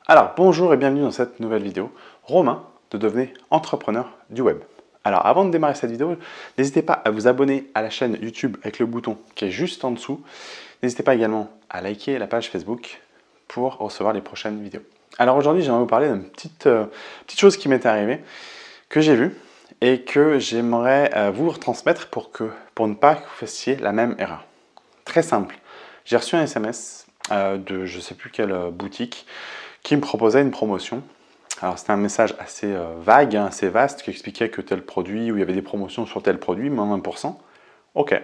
Alors, bonjour et bienvenue dans cette nouvelle vidéo. Romain de devenir entrepreneur du web. Alors, avant de démarrer cette vidéo, n'hésitez pas à vous abonner à la chaîne YouTube avec le bouton qui est juste en dessous. N'hésitez pas également à liker la page Facebook pour recevoir les prochaines vidéos. Alors aujourd'hui, j'aimerais vous parler d'une petite chose qui m'est arrivée, que j'ai vue et que j'aimerais vous retransmettre pour ne pas que vous fassiez la même erreur. Très simple. J'ai reçu un SMS de je ne sais plus quelle boutique qui me proposait une promotion. Alors c'était un message assez vague, assez vaste, qui expliquait que tel produit, où il y avait des promotions sur tel produit, moins 20%. Ok.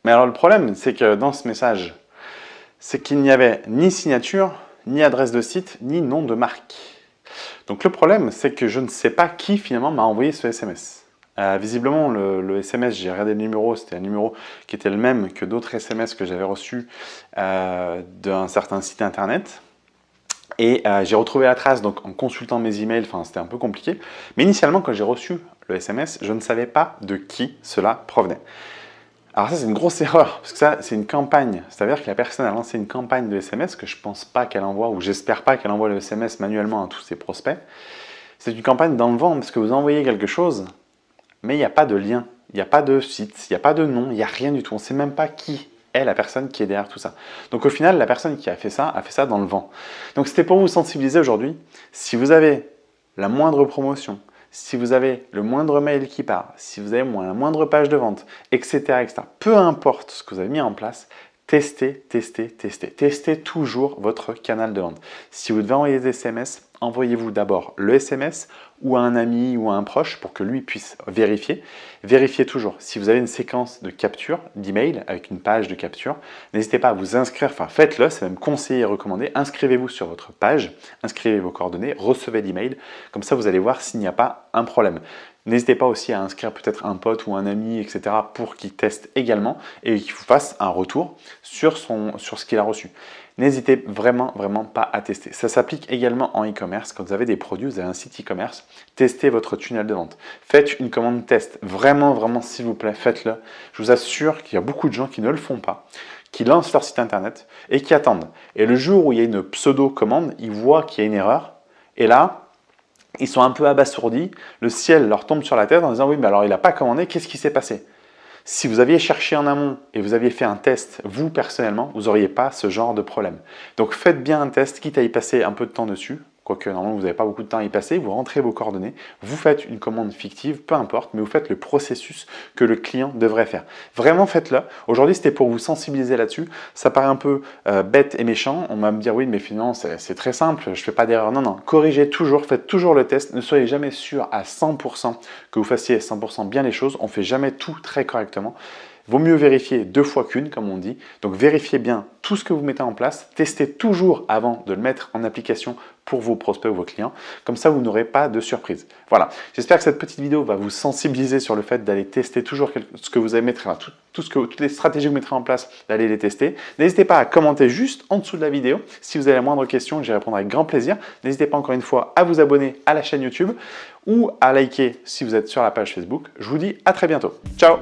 Mais alors le problème, c'est que dans ce message, c'est qu'il n'y avait ni signature, ni adresse de site, ni nom de marque. Donc le problème, c'est que je ne sais pas qui finalement m'a envoyé ce SMS. Visiblement, le SMS, j'ai regardé le numéro, c'était un numéro qui était le même que d'autres SMS que j'avais reçus d'un certain site internet. Et j'ai retrouvé la trace donc, en consultant mes emails, enfin c'était un peu compliqué. Mais initialement, quand j'ai reçu le SMS, je ne savais pas de qui cela provenait. Alors ça, c'est une grosse erreur, parce que ça, c'est une campagne. C'est-à-dire que la personne a lancé une campagne de SMS que je ne pense pas qu'elle envoie, ou j'espère pas qu'elle envoie le SMS manuellement à tous ses prospects. C'est une campagne dans le vent, parce que vous envoyez quelque chose, mais il n'y a pas de lien, il n'y a pas de site, il n'y a pas de nom, il n'y a rien du tout. On ne sait même pas qui est la personne qui est derrière tout ça. Donc au final, la personne qui a fait ça dans le vent. Donc c'était pour vous sensibiliser aujourd'hui. Si vous avez la moindre promotion, si vous avez le moindre mail qui part, si vous avez la moindre page de vente, etc., etc., peu importe ce que vous avez mis en place, testez, testez, testez. Testez toujours votre canal de vente. Si vous devez envoyer des SMS, envoyez-vous d'abord le SMS ou à un ami ou à un proche pour que lui puisse vérifier. Vérifiez toujours. Si vous avez une séquence de capture d'email avec une page de capture, n'hésitez pas à vous inscrire, enfin faites-le, c'est même conseillé et recommandé. Inscrivez-vous sur votre page, inscrivez vos coordonnées, recevez l'email. Comme ça, vous allez voir s'il n'y a pas un problème. N'hésitez pas aussi à inscrire peut-être un pote ou un ami, etc. pour qu'il teste également et qu'il vous fasse un retour sur ce qu'il a reçu. N'hésitez vraiment pas à tester. Ça s'applique également en e-commerce. Quand vous avez des produits, vous avez un site e-commerce, testez votre tunnel de vente. Faites une commande test. Vraiment, s'il vous plaît, faites-le. Je vous assure qu'il y a beaucoup de gens qui ne le font pas, qui lancent leur site internet et qui attendent. Et le jour où il y a une pseudo-commande, ils voient qu'il y a une erreur. Et là, ils sont un peu abasourdis. Le ciel leur tombe sur la tête en disant « Oui, mais alors il n'a pas commandé, qu'est-ce qui s'est passé ?» Si vous aviez cherché en amont et vous aviez fait un test, vous personnellement, vous n'auriez pas ce genre de problème. Donc faites bien un test, quitte à y passer un peu de temps dessus, quoique normalement vous n'avez pas beaucoup de temps à y passer, vous rentrez vos coordonnées, vous faites une commande fictive, peu importe, mais vous faites le processus que le client devrait faire. Vraiment faites-le. Aujourd'hui c'était pour vous sensibiliser là-dessus. Ça paraît un peu bête et méchant, on va me dire oui mais finalement c'est très simple, je ne fais pas d'erreur. Non, corrigez toujours, faites toujours le test, ne soyez jamais sûr à 100% que vous fassiez 100% bien les choses, on ne fait jamais tout très correctement. Vaut mieux vérifier 2 fois qu'une, comme on dit. Donc vérifiez bien tout ce que vous mettez en place. Testez toujours avant de le mettre en application pour vos prospects ou vos clients. Comme ça, vous n'aurez pas de surprise. Voilà. J'espère que cette petite vidéo va vous sensibiliser sur le fait d'aller tester toujours ce que vous allez mettre, toutes les stratégies que vous mettrez en place, d'aller les tester. N'hésitez pas à commenter juste en dessous de la vidéo. Si vous avez la moindre question, j'y répondrai avec grand plaisir. N'hésitez pas encore une fois à vous abonner à la chaîne YouTube ou à liker si vous êtes sur la page Facebook. Je vous dis à très bientôt. Ciao!